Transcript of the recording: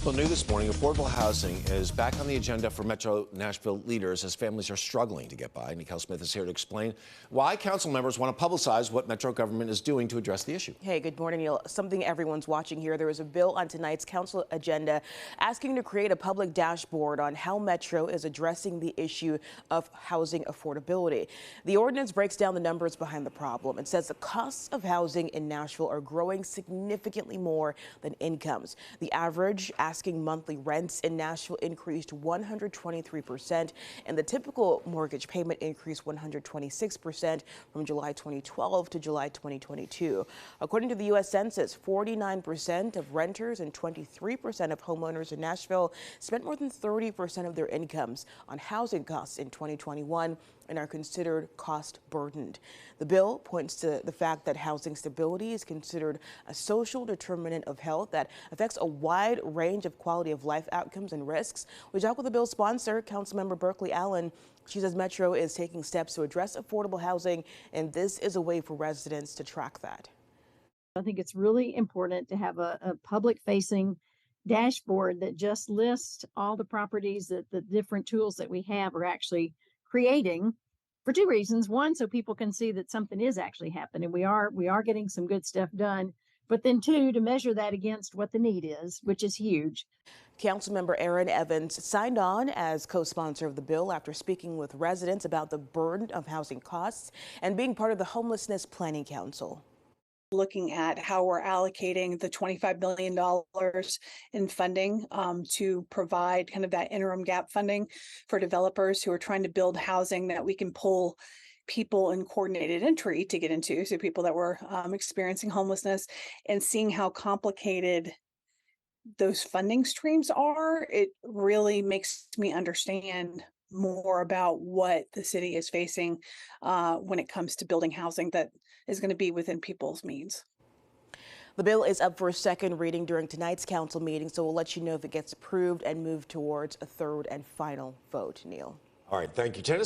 Well, new this morning, affordable housing is back on the agenda for Metro Nashville leaders as families are struggling to get by. Nicole Smith is here to explain why council members want to publicize what Metro government is doing to address the issue. Hey, good morning, Neil. Something everyone's watching here. There is a bill on tonight's council agenda asking to create a public dashboard on how Metro is addressing the issue of housing affordability. The ordinance breaks down the numbers behind the problem. It says the costs of housing in Nashville are growing significantly more than incomes. The average asking monthly rents in Nashville increased 123%, and the typical mortgage payment increased 126% from July 2012 to July 2022. According to the U.S. Census, 49% of renters and 23% of homeowners in Nashville spent more than 30% of their incomes on housing costs in 2021 and are considered cost burdened. The bill points to the fact that housing stability is considered a social determinant of health that affects a wide range of quality of life outcomes and risks. We talked with the bill's sponsor, Councilmember Berkeley Allen. She says Metro is taking steps to address affordable housing, and this is a way for residents to track that. I think it's really important to have a public-facing dashboard that just lists all the properties that the different tools that we have are actually creating for two reasons. One, so people can see that something is actually happening. We are getting some good stuff done. But then two, to measure that against what the need is, which is huge. Councilmember Aaron Evans signed on as co-sponsor of the bill after speaking with residents about the burden of housing costs and being part of the Homelessness Planning Council. Looking at how we're allocating the $25 million in funding to provide kind of that interim gap funding for developers who are trying to build housing that we can pull people in coordinated entry to get into, so people that were experiencing homelessness, and seeing how complicated those funding streams are. It really makes me understand more about what the city is facing when it comes to building housing that is going to be within people's means. The bill is up for a second reading during tonight's council meeting, so we'll let you know if it gets approved and moved towards a third and final vote. Neil. All right, thank you, Tennessee.